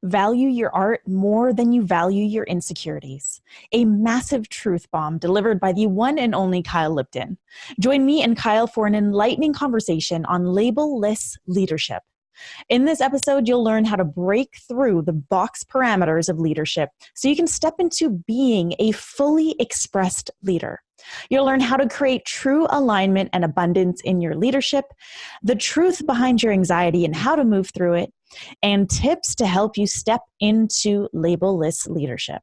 Value your art more than you value your insecurities. A massive truth bomb delivered by the one and only Kyle Lipton. Join me and Kyle for an enlightening conversation on label-less leadership. In this episode, you'll learn how to break through the box parameters of leadership so you can step into being a fully expressed leader. You'll learn how to create true alignment and abundance in your leadership, the truth behind your anxiety and how to move through it, and tips to help you step into label-less leadership.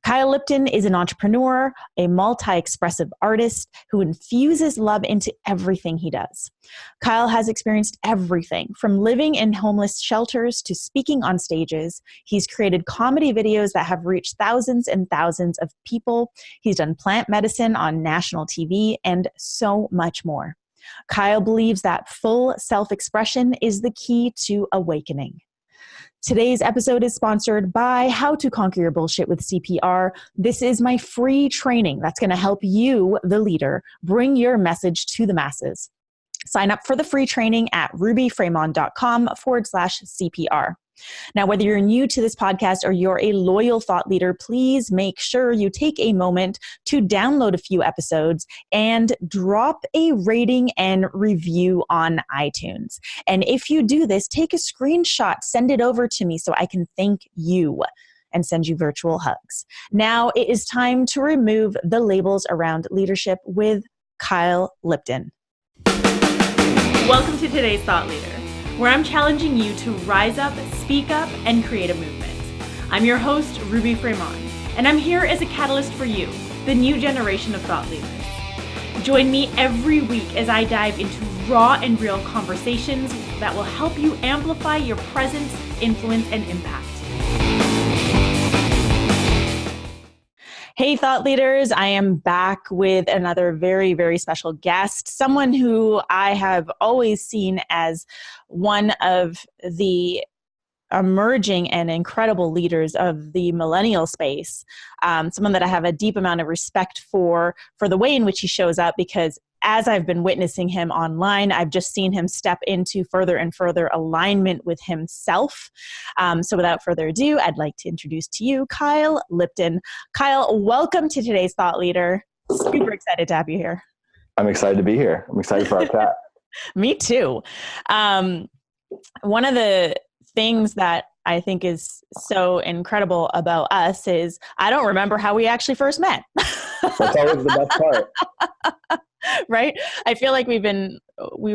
Kyle Lipton is an entrepreneur, a multi-expressive artist who infuses love into everything he does. Kyle has experienced everything from living in homeless shelters to speaking on stages. He's created comedy videos that have reached thousands and thousands of people. He's done plant medicine on national TV and so much more. Kyle believes that full self-expression is the key to awakening. Today's episode is sponsored by How to Conquer Your Bullshit with CPR. This is my free training that's going to help you, the leader, bring your message to the masses. Sign up for the free training at rubyfremon.com/CPR. Now, whether you're new to this podcast or you're a loyal thought leader, please make sure you take a moment to download a few episodes and drop a rating and review on iTunes. And if you do this, take a screenshot, send it over to me so I can thank you and send you virtual hugs. Now it is time to remove the labels around leadership with Kyle Lipton. Welcome to today's Thought Leader, where I'm challenging you to rise up, speak up, and create a movement. I'm your host, Ruby Fremon, and I'm here as a catalyst for you, the new generation of thought leaders. Join me every week as I dive into raw and real conversations that will help you amplify your presence, influence, and impact. Hey, thought leaders, I am back with another very, very special guest, someone who I have always seen as one of the emerging and incredible leaders of the millennial space, someone that I have a deep amount of respect for the way in which he shows up, because as I've been witnessing him online, I've just seen him step into further and further alignment with himself. So without further ado, I'd like to introduce to you Kyle Lipton. Kyle, welcome to today's Thought Leader. Super excited to have you here. I'm excited to be here. I'm excited for our chat. Me too. One of the things that I think is so incredible about us is I don't remember how we actually first met. That's always the best part. Right? I feel like we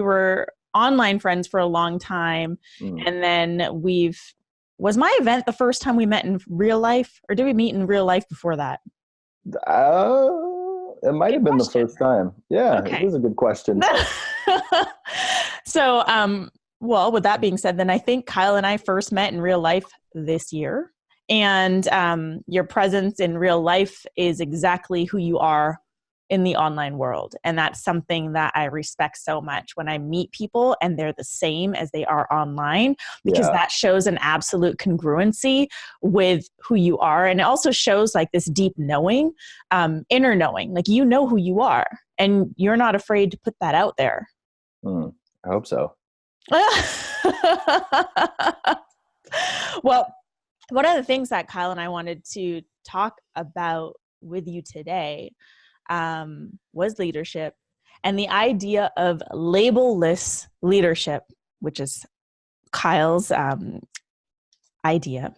were online friends for a long time. And then was my event the first time we met in real life, or did we meet in real life before that? It might have been the first time. Yeah, okay. It was a good question. So, well, with that being said, then I think Kyle and I first met in real life this year. And your presence in real life is exactly who you are in the online world. And that's something that I respect so much when I meet people and they're the same as they are online, because that shows an absolute congruency with who you are. And it also shows like this deep knowing, inner knowing, like you know who you are and you're not afraid to put that out there. I hope so. Well, one of the things that Kyle and I wanted to talk about with you today was leadership and the idea of label-less leadership, which is Kyle's idea.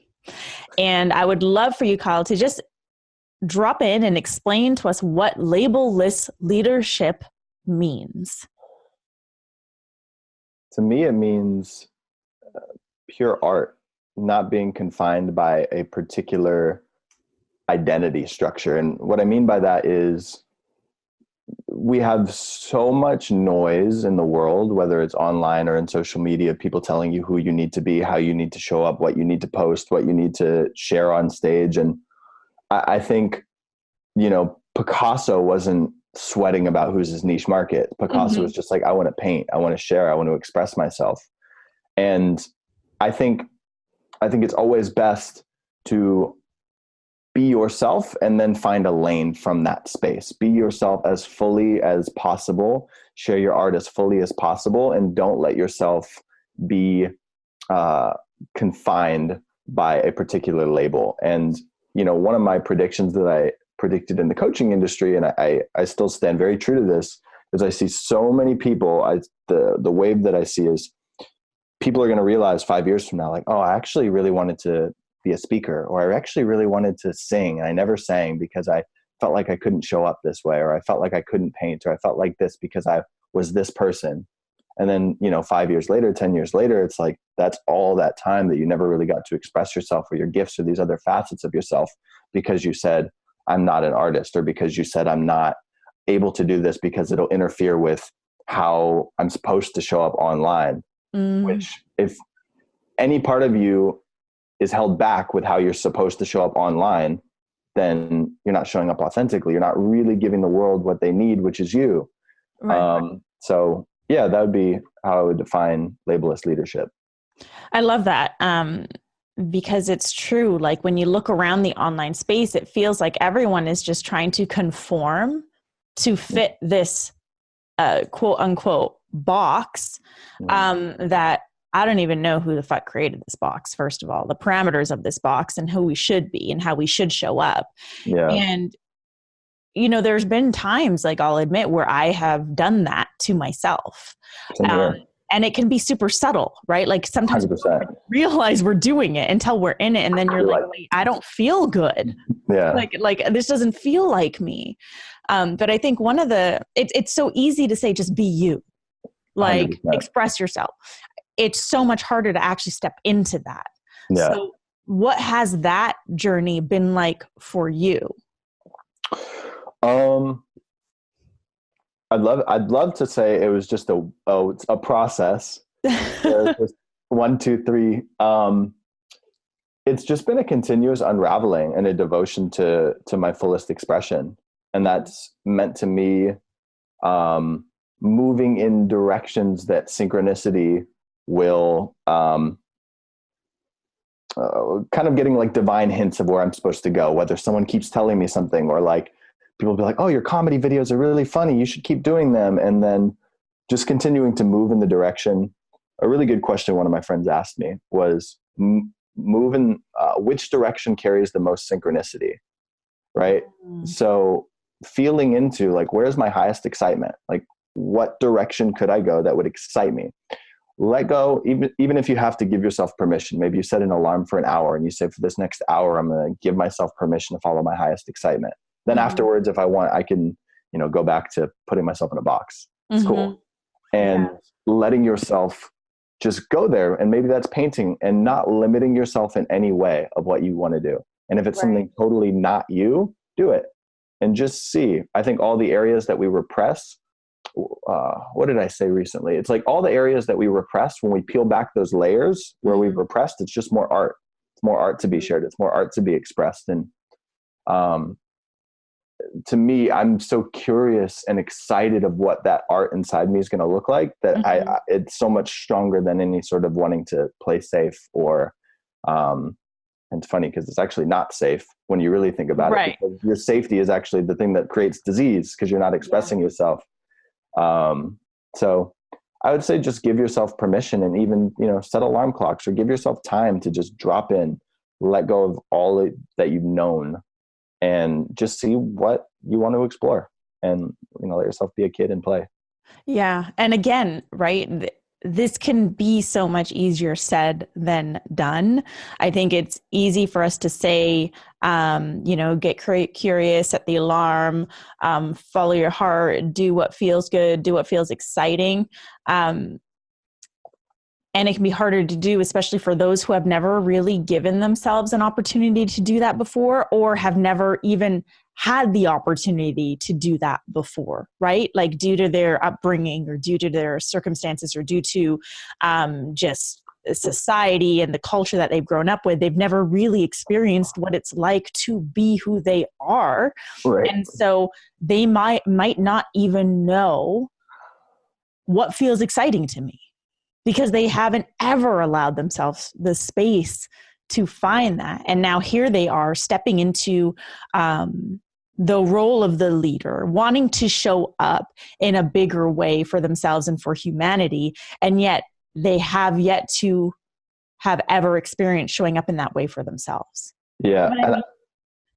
And I would love for you, Kyle, to just drop in and explain to us what label-less leadership means. To me, it means pure art, not being confined by a particular identity structure. And what I mean by that is we have so much noise in the world, whether it's online or in social media, people telling you who you need to be, how you need to show up, what you need to post, what you need to share on stage. And I think, Picasso wasn't sweating about who's his niche market. Picasso was just like, I want to paint, I want to share, I want to express myself. And I think it's always best to be yourself and then find a lane from that space. Be yourself as fully as possible, share your art as fully as possible, and don't let yourself be confined by a particular label. And, one of my predictions that I predicted in the coaching industry, and I still stand very true to this, is I see so many people, the wave that I see is people are going to realize 5 years from now, like, oh, I actually really wanted to be a speaker, or I actually really wanted to sing, and I never sang because I felt like I couldn't show up this way, or I felt like I couldn't paint, or I felt like this because I was this person. And then, 5 years later, 10 years later, it's like, that's all that time that you never really got to express yourself or your gifts or these other facets of yourself because you said, I'm not an artist, or because you said, I'm not able to do this because it'll interfere with how I'm supposed to show up online. Which, if any part of you is held back with how you're supposed to show up online, then you're not showing up authentically. You're not really giving the world what they need, which is you. Right. So yeah, that would be how I would define labelless leadership. I love that. Because it's true. Like when you look around the online space, it feels like everyone is just trying to conform to fit this quote unquote box that I don't even know who the fuck created this box, first of all, the parameters of this box and who we should be and how we should show up. Yeah. And, there's been times, like I'll admit, where I have done that to myself. And it can be super subtle, right? Like sometimes we don't realize we're doing it until we're in it. And then you're like, wait, I don't feel good. Yeah. Like this doesn't feel like me. But I think one of it's so easy to say, just be you, like 100%. Express yourself. It's so much harder to actually step into that. Yeah. So what has that journey been like for you? I'd love to say it was just a process. Just 1, 2, 3. It's just been a continuous unraveling and a devotion to my fullest expression. And that's meant to me moving in directions that synchronicity will kind of getting like divine hints of where I'm supposed to go, whether someone keeps telling me something, or like people will be like, oh, your comedy videos are really funny, you should keep doing them. And then just continuing to move in the direction. A really good question one of my friends asked me was, move in which direction carries the most synchronicity, right? So feeling into like, where's my highest excitement? Like, what direction could I go that would excite me? Let go, even if you have to give yourself permission. Maybe you set an alarm for an hour and you say, for this next hour, I'm going to give myself permission to follow my highest excitement. Then afterwards, if I want, I can, go back to putting myself in a box. It's cool. And letting yourself just go there. And maybe that's painting, and not limiting yourself in any way of what you want to do. And if it's something totally not you, do it and just see. I think all the areas that we repress, what did I say recently? It's like all the areas that we repress, when we peel back those layers where we've repressed, it's just more art. It's more art to be shared. It's more art to be expressed. And to me, I'm so curious and excited of what that art inside me is going to look like, that it's so much stronger than any sort of wanting to play safe or, and it's funny because it's actually not safe when you really think about it, because your safety is actually the thing that creates disease because you're not expressing yourself. So I would say just give yourself permission, and even, set alarm clocks, or give yourself time to just drop in, let go of all that you've known, and just see what you want to explore, and, let yourself be a kid and play. Yeah. And again, right, this can be so much easier said than done. I think it's easy for us to say, get curious, set the alarm, follow your heart, do what feels good, do what feels exciting. And it can be harder to do, especially for those who have never really given themselves an opportunity to do that before, or have never even had the opportunity to do that before, right? Like due to their upbringing, or due to their circumstances, or due to just society and the culture that they've grown up with. They've never really experienced what it's like to be who they are. Right. And so they might not even know what feels exciting to me, because they haven't ever allowed themselves the space to find that. And now here they are stepping into the role of the leader, wanting to show up in a bigger way for themselves and for humanity. And yet they have yet to have ever experienced showing up in that way for themselves. Yeah. You know what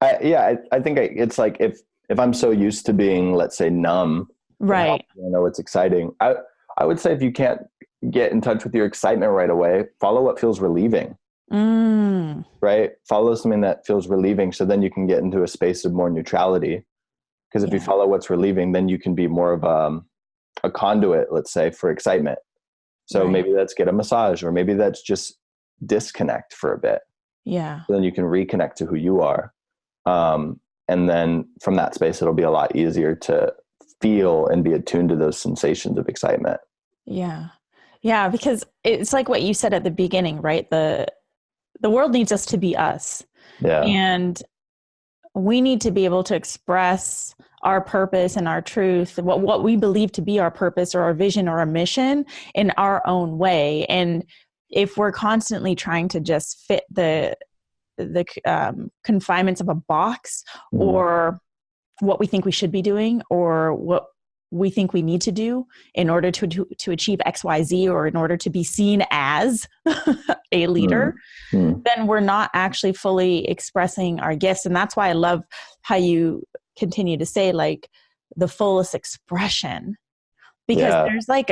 I mean? I think it's like, if I'm so used to being, let's say, numb, Right. you know, it's exciting. I would say if you can't get in touch with your excitement right away, follow what feels relieving, right? Follow something that feels relieving. So then you can get into a space of more neutrality. Because if you follow what's relieving, then you can be more of a conduit, let's say, for excitement. So maybe that's get a massage, or maybe that's just disconnect for a bit. Yeah. So then you can reconnect to who you are. And then from that space, it'll be a lot easier to feel and be attuned to those sensations of excitement. Yeah. Yeah. Because it's like what you said at the beginning, right? The world needs us to be us. Yeah. And we need to be able to express our purpose and our truth, what we believe to be our purpose or our vision or our mission in our own way. And if we're constantly trying to just fit the confinements of a box, or what we think we should be doing, or what we think we need to do in order to achieve XYZ, or in order to be seen as a leader, then we're not actually fully expressing our gifts. And that's why I love how you continue to say, like, the fullest expression, because there's like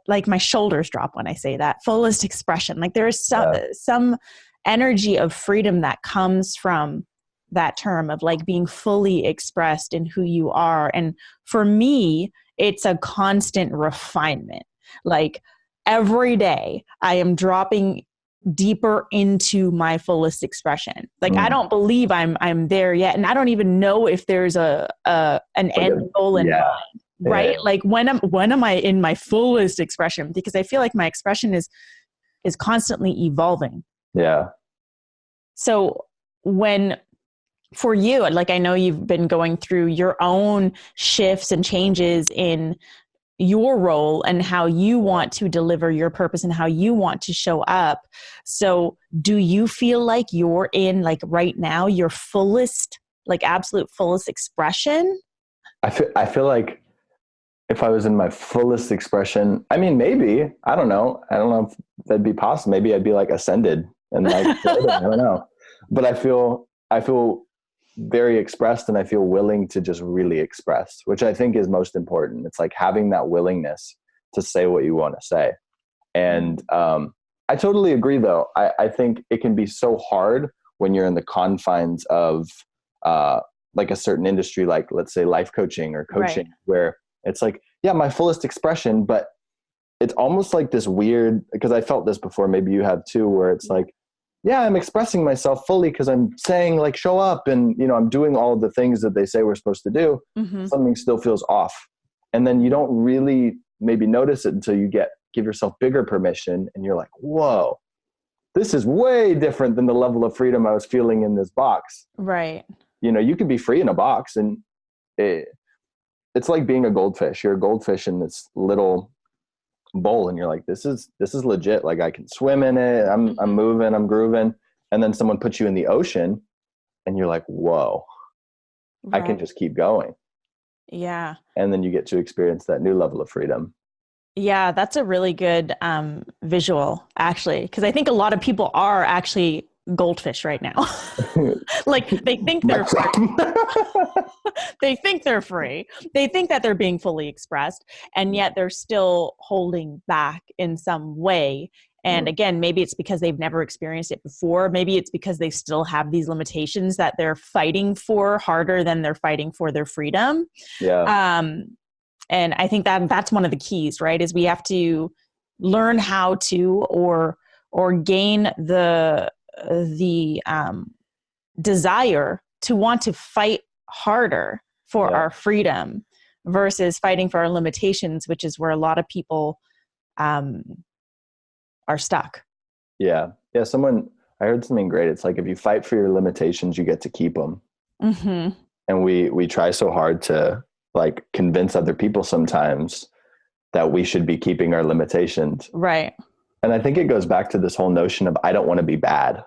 like my shoulders drop when I say that, fullest expression. Like there is some energy of freedom that comes from that term of like being fully expressed in who you are. And for me, it's a constant refinement. Like every day I am dropping deeper into my fullest expression. Like I don't believe I'm there yet. And I don't even know if there's an end goal in mind. Right? Yeah. Like when am I in my fullest expression? Because I feel like my expression is constantly evolving. Yeah. So for you, like I know you've been going through your own shifts and changes in your role and how you want to deliver your purpose and how you want to show up. So do you feel like you're in, like right now, your fullest, like absolute fullest expression? I feel like if I was in my fullest expression, I mean, maybe, I don't know if that'd be possible. Maybe I'd be like ascended and like, I don't know, but I feel very expressed, and I feel willing to just really express, which I think is most important. It's like having that willingness to say what you want to say. And I totally agree though. I think it can be so hard when you're in the confines of like a certain industry, like let's say life coaching or coaching, where it's like, yeah, my fullest expression, but it's almost like this weird, because I felt this before, maybe you have too, where it's like, yeah, I'm expressing myself fully because I'm saying like, show up, and, you know, I'm doing all of the things that they say we're supposed to do. Something still feels off. And then you don't really maybe notice it until you give yourself bigger permission, and you're like, whoa, this is way different than the level of freedom I was feeling in this box. Right. You know, you can be free in a box, and it's like being a goldfish. You're a goldfish in this little bowl, and you're like, this is legit. Like I can swim in it. I'm moving, I'm grooving. And then someone puts you in the ocean, and you're like, whoa, I can just keep going. Yeah. And then you get to experience that new level of freedom. Yeah, that's a really good visual, actually, because I think a lot of people are actually goldfish right now. Like they think they're free. They think they're free. They think that they're being fully expressed, and yet they're still holding back in some way. And again, maybe it's because they've never experienced it before. Maybe it's because they still have these limitations that they're fighting for harder than they're fighting for their freedom. Yeah. And I think that's one of the keys, right? Is we have to learn how to or gain the desire to want to fight harder for our freedom versus fighting for our limitations, which is where a lot of people are stuck. Yeah. Yeah. I heard something great. It's like, if you fight for your limitations, you get to keep them. And we try so hard to like convince other people sometimes that we should be keeping our limitations. Right. And I think it goes back to this whole notion of, I don't want to be bad.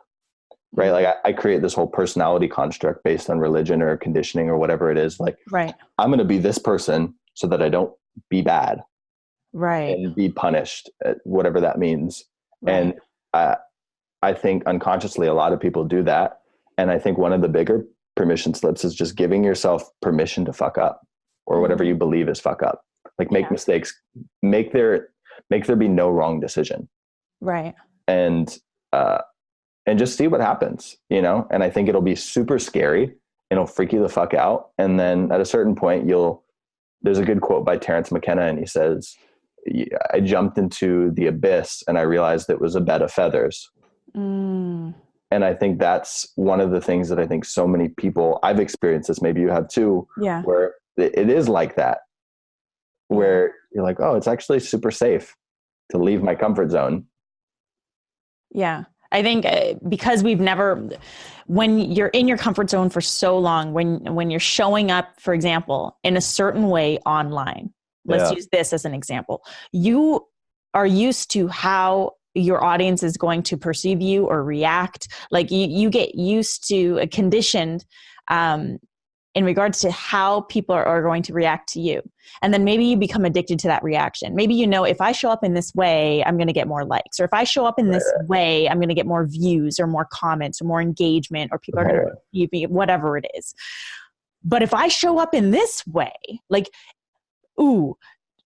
Right. Like I create this whole personality construct based on religion or conditioning or whatever it is. Like, right, I'm going to be this person so that I don't be bad. Right. And be punished, whatever that means. Right. And I think unconsciously a lot of people do that. And I think one of the bigger permission slips is just giving yourself permission to fuck up, or whatever you believe is fuck up. Like make mistakes, make there be no wrong decision. Right. And just see what happens, you know? And I think it'll be super scary and it'll freak you the fuck out. And then at a certain point there's a good quote by Terrence McKenna, and he says, I jumped into the abyss and I realized it was a bed of feathers. And I think that's one of the things that I think so many people, I've experienced this, maybe you have too, where it is like that, where you're like, oh, it's actually super safe to leave my comfort zone. Yeah. I think because when you're in your comfort zone for so long, when you're showing up, for example, in a certain way online, let's use this as an example, you are used to how your audience is going to perceive you or react. Like you get used to conditioned in regards to how people are going to react to you. And then maybe you become addicted to that reaction. Maybe, you know, if I show up in this way, I'm going to get more likes, or if I show up in this way, I'm going to get more views or more comments or more engagement, or people are going to receive me, whatever it is. But if I show up in this way, like,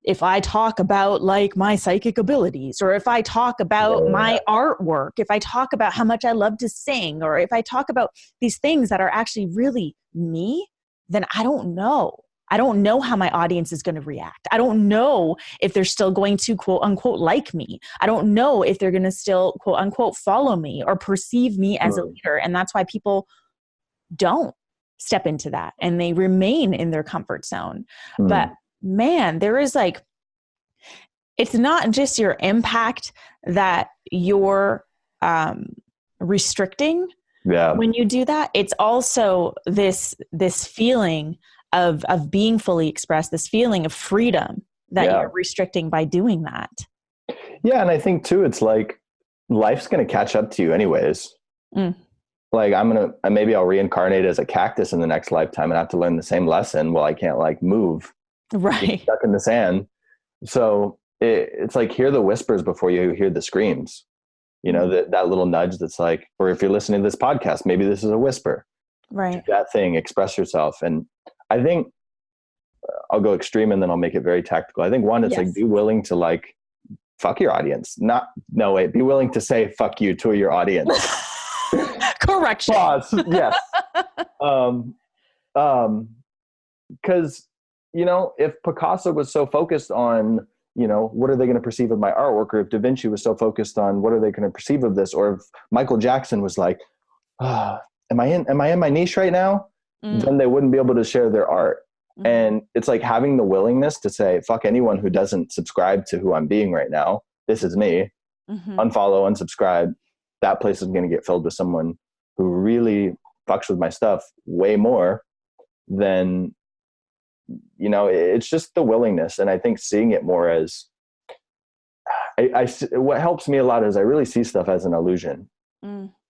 if I talk about like my psychic abilities, or if I talk about my artwork, if I talk about how much I love to sing, or if I talk about these things that are actually really me, then I don't know. I don't know how my audience is going to react. I don't know if they're still going to quote unquote like me. I don't know if they're going to still quote unquote follow me or perceive me as a leader. And that's why people don't step into that and they remain in their comfort zone. But man, there is like, it's not just your impact that you're restricting when you do that. It's also this feeling of being fully expressed, this feeling of freedom that you're restricting by doing that. Yeah. And I think too, it's like life's going to catch up to you anyways. Like maybe I'll reincarnate as a cactus in the next lifetime and have to learn the same lesson. Well, I can't like move. Right. Stuck in the sand. So it's like, hear the whispers before you hear the screams, you know, that little nudge that's like, or if you're listening to this podcast, maybe this is a whisper, right? Do that thing, express yourself. And I think I'll go extreme and then I'll make it very tactical. I think one, it's like, be willing to like, fuck your audience. Be willing to say, fuck you to your audience. Correction. Pause. Yes. Cause you know, if Picasso was so focused on, you know, what are they going to perceive of my artwork? Or if Da Vinci was so focused on what are they going to perceive of this? Or if Michael Jackson was like, am I in my niche right now? Then they wouldn't be able to share their art. And it's like having the willingness to say, fuck anyone who doesn't subscribe to who I'm being right now. This is me. Unfollow, unsubscribe. That place is going to get filled with someone who really fucks with my stuff way more than, you know, it's just the willingness. And I think seeing it more as what helps me a lot is I really see stuff as an illusion.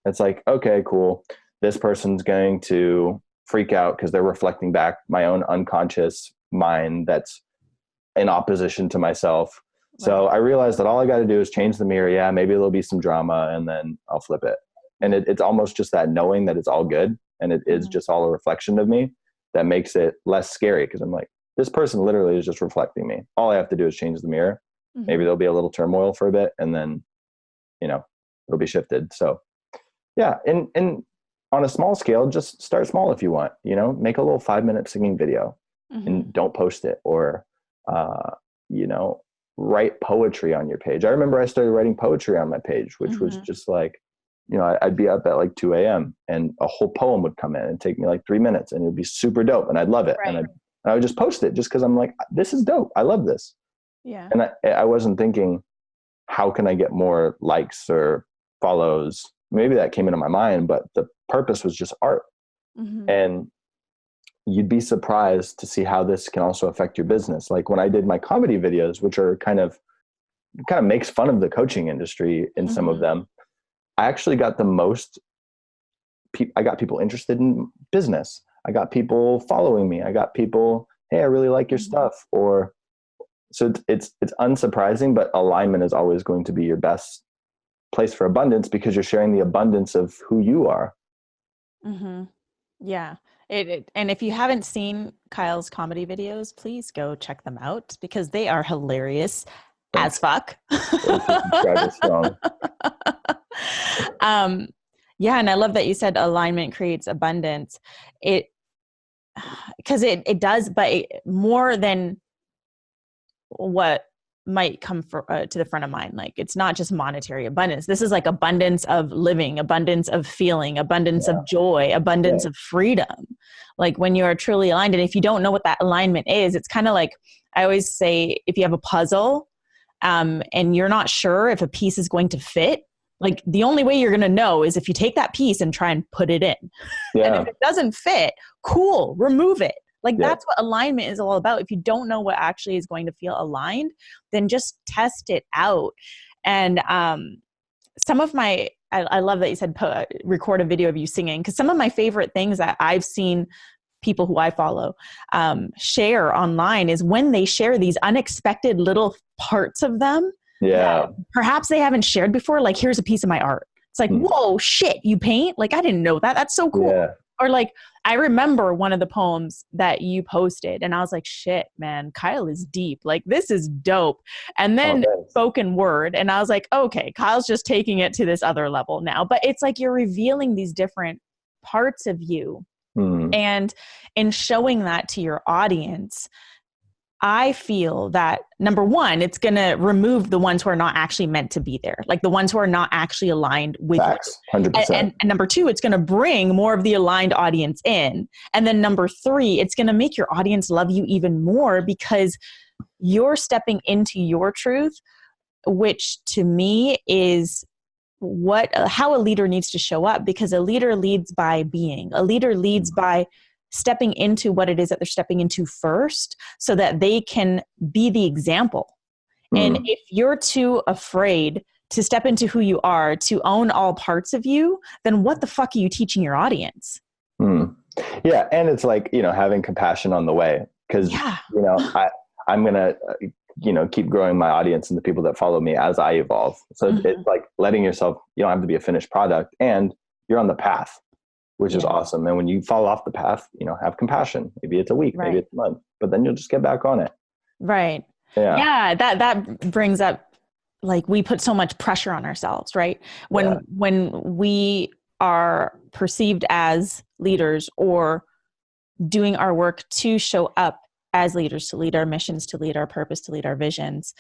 It's like, okay, cool. This person's going to freak out because they're reflecting back my own unconscious mind that's in opposition to myself. Right. So I realized that all I got to do is change the mirror. Yeah, maybe there'll be some drama and then I'll flip it. And it's almost just that knowing that it's all good and it is just all a reflection of me that makes it less scary, because I'm like, this person literally is just reflecting me. All I have to do is change the mirror. Maybe there'll be a little turmoil for a bit and then, you know, it'll be shifted. So yeah. And on a small scale, just start small if you want, you know, make a little 5-minute singing video and don't post it, or, you know, write poetry on your page. I remember I started writing poetry on my page, which was just like, you know, I'd be up at like 2 a.m. and a whole poem would come in and take me like 3 minutes and it'd be super dope and I'd love it. Right. And I would just post it just because I'm like, this is dope. I love this. Yeah. And I wasn't thinking, how can I get more likes or follows? Maybe that came into my mind, but the purpose was just art. And you'd be surprised to see how this can also affect your business. Like when I did my comedy videos, which are kind of makes fun of the coaching industry in some of them, I actually got the most, I got people interested in business. I got people following me. I got people, hey, I really like your stuff. So it's unsurprising, but alignment is always going to be your best place for abundance because you're sharing the abundance of who you are. Mm-hmm. Yeah. And if you haven't seen Kyle's comedy videos, please go check them out because they are hilarious as fuck. Yeah. And I love that you said alignment creates abundance. Because it does, but more than what might come to the front of mind. Like, it's not just monetary abundance. This is like abundance of living, abundance of feeling, abundance of joy, abundance of freedom. Like when you are truly aligned. And if you don't know what that alignment is, it's kind of like, I always say, if you have a puzzle, and you're not sure if a piece is going to fit, like the only way you're going to know is if you take that piece and try and put it in. And if it doesn't fit, cool, remove it. Like that's what alignment is all about. If you don't know what actually is going to feel aligned, then just test it out. And some of my, I love that you said record a video of you singing, because some of my favorite things that I've seen people who I follow share online is when they share these unexpected little parts of them that perhaps they haven't shared before. Like, here's a piece of my art. It's like, whoa, shit, you paint? Like, I didn't know that. That's so cool. Yeah. Or like, I remember one of the poems that you posted and I was like, shit, man, Kyle is deep. Like, this is dope. And then spoken word. And I was like, okay, Kyle's just taking it to this other level now. But it's like, you're revealing these different parts of you. And in showing that to your audience, I feel that number one, it's going to remove the ones who are not actually meant to be there. Like the ones who are not actually aligned with Facts, 100%. And number two, it's going to bring more of the aligned audience in. And then number three, it's going to make your audience love you even more because you're stepping into your truth, which to me is how a leader needs to show up, because a leader leads by being. A leader leads by stepping into what it is that they're stepping into first so that they can be the example. And if you're too afraid to step into who you are, to own all parts of you, then what the fuck are you teaching your audience? Yeah. And it's like, having compassion on the way, because, I'm going to, keep growing my audience and the people that follow me as I evolve. So it's like letting yourself, you don't have to be a finished product, and you're on the path, which is awesome. And when you fall off the path, have compassion. Maybe it's a week, maybe it's a month, but then you'll just get back on it. Right. Yeah. That brings up, like, we put so much pressure on ourselves, right? When we are perceived as leaders or doing our work to show up as leaders, to lead our missions, to lead our purpose, to lead our visions,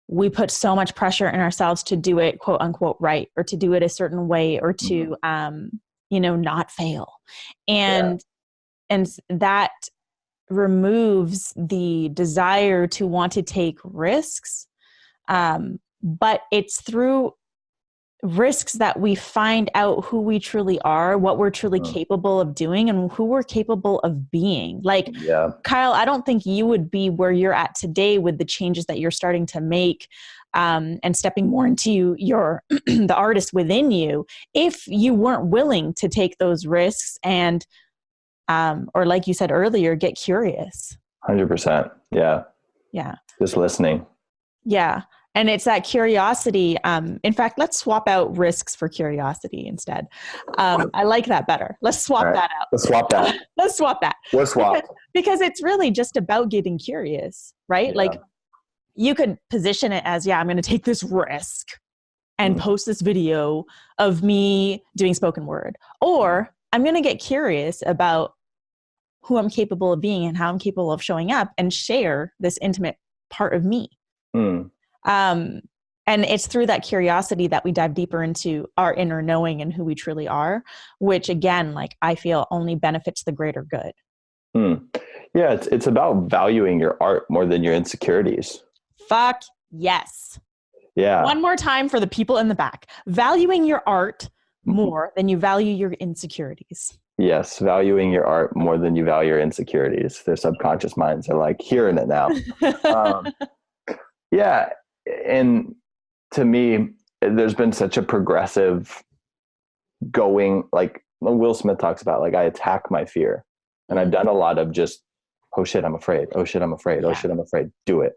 we put so much pressure on ourselves to do it, quote unquote, right, or to do it a certain way, or to, not fail. And that removes the desire to want to take risks. But it's through risks that we find out who we truly are, what we're truly capable of doing, and who we're capable of being. Like, Kyle, I don't think you would be where you're at today with the changes that you're starting to make, and stepping more into your the artist within you, if you weren't willing to take those risks and or, like you said earlier, get curious. 100%. Yeah. Just listening. Yeah. And it's that curiosity. In fact, let's swap out risks for curiosity instead. I like that better. Let's swap that out. Let's swap that. Let's swap that. We'll swap. Because it's really just about getting curious, right? Yeah. Like, you could position it as, I'm going to take this risk and post this video of me doing spoken word. Or I'm going to get curious about who I'm capable of being and how I'm capable of showing up and share this intimate part of me. And it's through that curiosity that we dive deeper into our inner knowing and who we truly are, which, again, like, I feel only benefits the greater good. Yeah. It's about valuing your art more than your insecurities. Fuck yes. Yeah. One more time for the people in the back. Valuing your art more than you value your insecurities. Yes. Valuing your art more than you value your insecurities. Their subconscious minds are like hearing it now. Yeah. And to me, there's been such a progressive going, like Will Smith talks about, like, I attack my fear. And I've done a lot of just, oh shit, I'm afraid. Oh shit, I'm afraid. Oh shit, I'm afraid. Do it.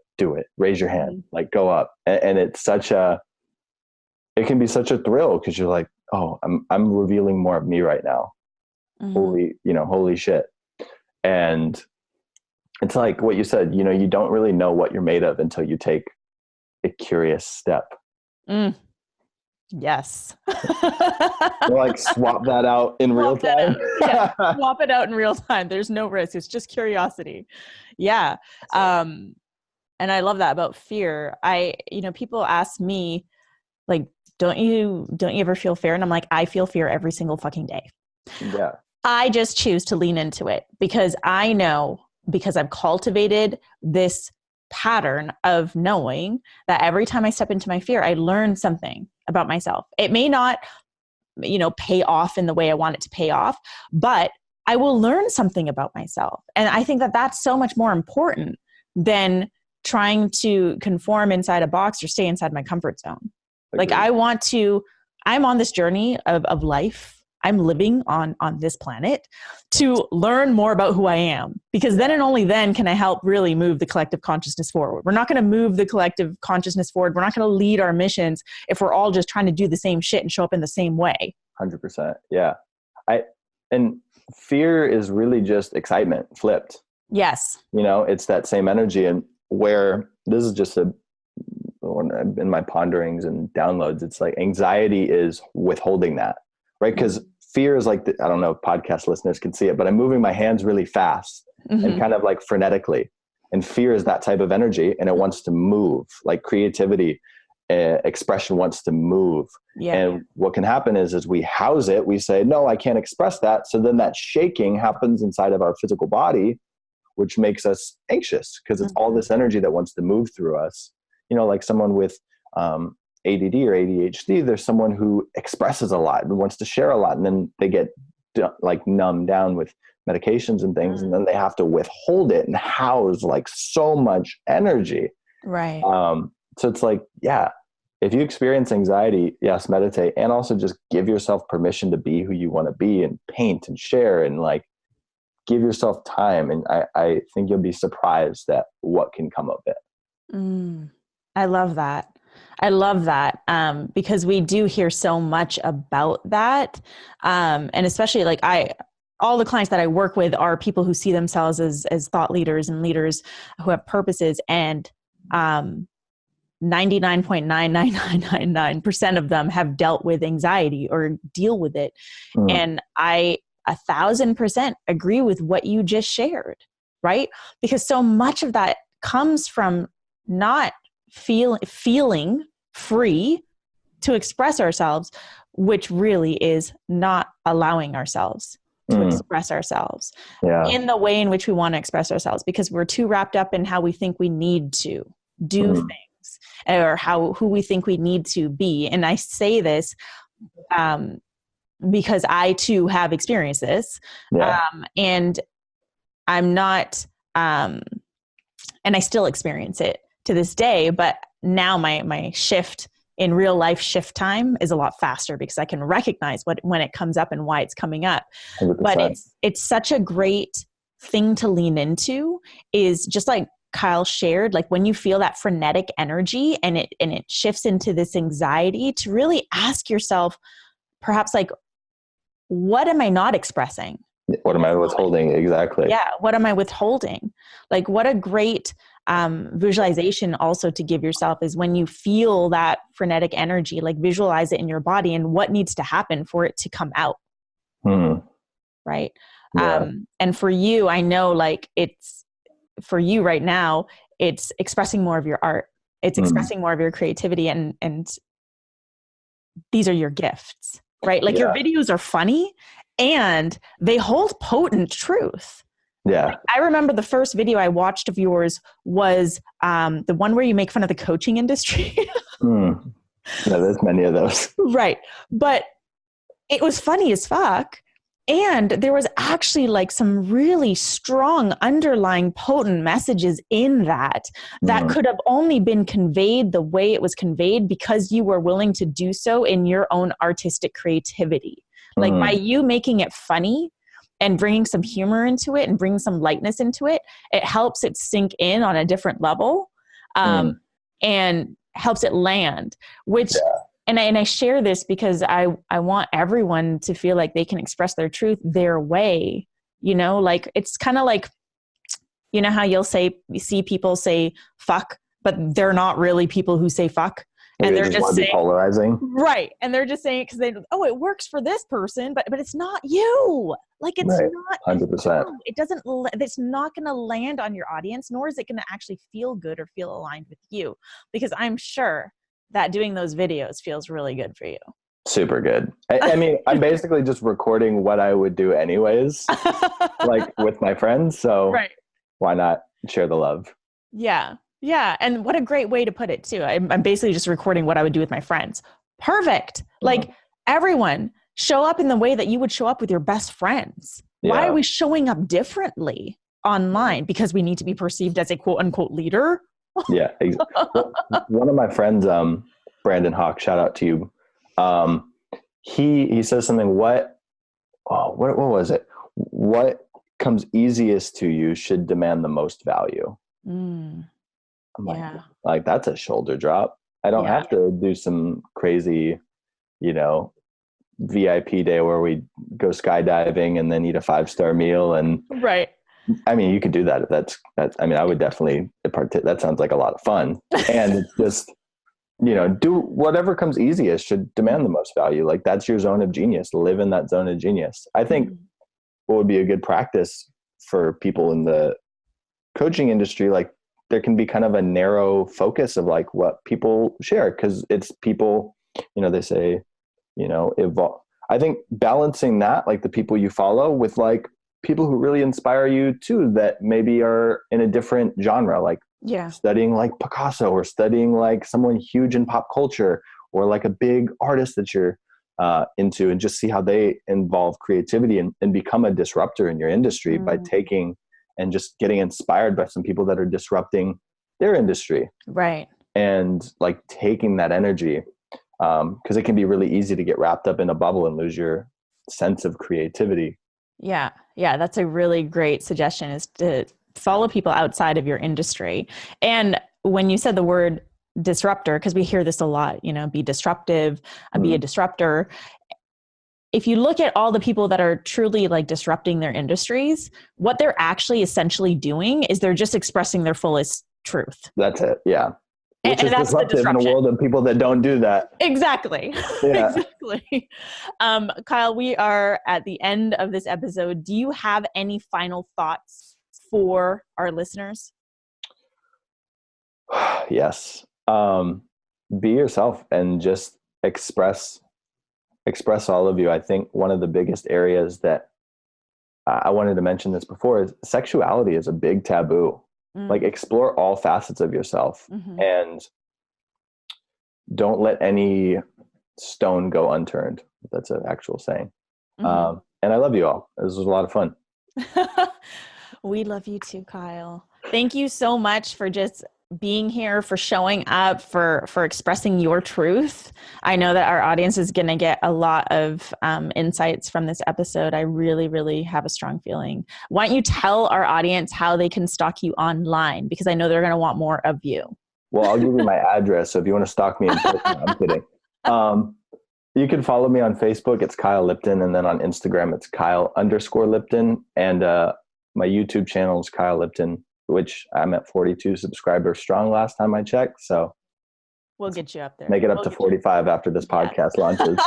Raise your hand, like, go up. And it's such a, it can be such a thrill because you're like, oh, I'm revealing more of me right now. Holy shit. And it's like what you said, you don't really know what you're made of until you take a curious step. Yes. We'll like swap that out in real time. Yeah, swap it out in real time. There's no risk. It's just curiosity. Yeah. And I love that about fear. People ask me like, don't you ever feel fear? And I'm like, I feel fear every single fucking day. Yeah. I just choose to lean into it because I know, because I've cultivated this pattern of knowing that every time I step into my fear, I learn something about myself. It may not, pay off in the way I want it to pay off, but I will learn something about myself. And I think that that's so much more important than trying to conform inside a box or stay inside my comfort zone. Agreed. Like I'm on this journey of life. I'm living on this planet to learn more about who I am, because then and only then can I help really move the collective consciousness forward. We're not going to move the collective consciousness forward. We're not going to lead our missions if we're all just trying to do the same shit and show up in the same way. 100%. Yeah. And fear is really just excitement flipped. Yes. It's that same energy. And where this is just in my ponderings and downloads, it's like anxiety is withholding that, right? Because fear is like, I don't know if podcast listeners can see it, but I'm moving my hands really fast and kind of like frenetically. And fear is that type of energy, and it wants to move. Like creativity, expression wants to move. Yeah. And what can happen is we house it. We say, no, I can't express that. So then that shaking happens inside of our physical body, which makes us anxious because it's all this energy that wants to move through us. Like someone with ADD or ADHD, there's someone who expresses a lot and wants to share a lot, and then they get like numbed down with medications and things, and then they have to withhold it and house like so much energy. Right. So it's like, yeah, if you experience anxiety, yes, meditate, and also just give yourself permission to be who you want to be and paint and share and like give yourself time. And I think you'll be surprised at what can come of it. I love that. Because we do hear so much about that. And especially like all the clients that I work with are people who see themselves as thought leaders and leaders who have purposes, and 99.99999% of them have dealt with anxiety or deal with it. And I 1,000% agree with what you just shared, right? Because so much of that comes from not feeling free to express ourselves, which really is not allowing ourselves to express ourselves in the way in which we want to express ourselves, because we're too wrapped up in how we think we need to do things or who we think we need to be. And I say this because I too have experienced this. And I'm not, and I still experience it to this day, but now my shift in real life shift time is a lot faster because I can recognize when it comes up and why it's coming up. 100%. But it's such a great thing to lean into, is just like Kyle shared, like when you feel that frenetic energy and it shifts into this anxiety, to really ask yourself, perhaps like, what am I not expressing? What am I withholding? Exactly. Yeah. What am I withholding? Like, what a great visualization also to give yourself is when you feel that frenetic energy, like visualize it in your body and what needs to happen for it to come out. Right. Yeah. And for you, I know like for you right now, it's expressing more of your art. It's expressing more of your creativity, and these are your gifts, right? Like your videos are funny and they hold potent truth. Yeah. Like, I remember the first video I watched of yours was the one where you make fun of the coaching industry. No, there's many of those. Right. But it was funny as fuck. And there was actually like some really strong underlying potent messages in that could have only been conveyed the way it was conveyed because you were willing to do so in your own artistic creativity. Like by you making it funny and bringing some humor into it and bringing some lightness into it, it helps it sink in on a different level and helps it land, which And I share this because I want everyone to feel like they can express their truth their way. Like it's kind of like, how you see people say fuck, but they're not really people who say fuck. Maybe And they they're just want to be polarizing. right. And they're just saying it because it works for this person, but it's not you. Like it's Right. not 100%. you. It's not going to land on your audience, nor is it going to actually feel good or feel aligned with you, because I'm sure that doing those videos feels really good for you. Super good. I mean, I'm basically just recording what I would do anyways, like with my friends. So right. Why not share the love? Yeah. Yeah. And what a great way to put it too. I'm basically just recording what I would do with my friends. Perfect. Like everyone show up in the way that you would show up with your best friends. Why are we showing up differently online? Because we need to be perceived as a quote unquote leader. Yeah. Well, one of my friends, Brandon Hawk, shout out to you. He says something, what was it? What comes easiest to you should demand the most value. I'm like, that's a shoulder drop. I don't have to do some crazy, VIP day where we go skydiving and then eat a 5-star meal. And right. I mean, you could do that. That's, I mean, I would definitely that sounds like a lot of fun. And it's just, do whatever comes easiest should demand the most value. Like that's your zone of genius. Live in that zone of genius. I think what would be a good practice for people in the coaching industry, like there can be kind of a narrow focus of like what people share, because it's people, they say, evolve. I think balancing that, like the people you follow with like people who really inspire you too, that maybe are in a different genre, like studying like Picasso or studying like someone huge in pop culture or like a big artist that you're into, and just see how they involve creativity and become a disruptor in your industry by taking and just getting inspired by some people that are disrupting their industry. Right. And like taking that energy, because it can be really easy to get wrapped up in a bubble and lose your sense of creativity. Yeah. Yeah. That's a really great suggestion, is to follow people outside of your industry. And when you said the word disruptor, because we hear this a lot, be disruptive, be a disruptor. If you look at all the people that are truly like disrupting their industries, what they're actually essentially doing is they're just expressing their fullest truth. That's it. Yeah. Which and is that's disruptive in a world of people that don't do that. Exactly. Yeah. Exactly. Kyle, we are at the end of this episode. Do you have any final thoughts for our listeners? Yes. Be yourself and just express all of you. I think one of the biggest areas that I wanted to mention this before is sexuality is a big taboo. Like explore all facets of yourself and don't let any stone go unturned. That's an actual saying. And I love you all. This was a lot of fun. We love you too, Kyle. Thank you so much for just being here, for showing up, for expressing your truth. I know that our audience is going to get a lot of insights from this episode. I really, really have a strong feeling. Why don't you tell our audience how they can stalk you online? Because I know they're going to want more of you. Well, I'll give you my address. So if you want to stalk me in person, I'm kidding. You can follow me on Facebook. It's Kyle Lipton. And then on Instagram, it's Kyle_Lipton. And my YouTube channel is Kyle Lipton, which I'm at 42 subscribers strong last time I checked. So we'll get you up there. Make it up to 45 after this podcast launches.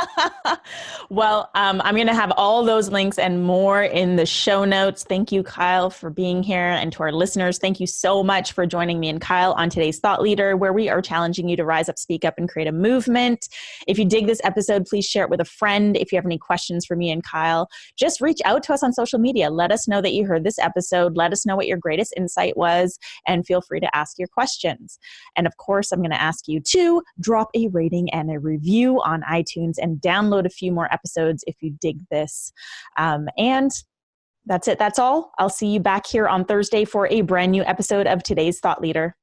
Well, I'm going to have all those links and more in the show notes. Thank you, Kyle, for being here. And to our listeners, thank you so much for joining me and Kyle on today's Thought Leader, where we are challenging you to rise up, speak up, and create a movement. If you dig this episode, please share it with a friend. If you have any questions for me and Kyle, just reach out to us on social media. Let us know that you heard this episode. Let us know what your greatest insight was, and feel free to ask your questions. And of course, I'm going to ask you to drop a rating and a review on iTunes and download a few more episodes if you dig this. And that's it. That's all. I'll see you back here on Thursday for a brand new episode of today's Thought Leader.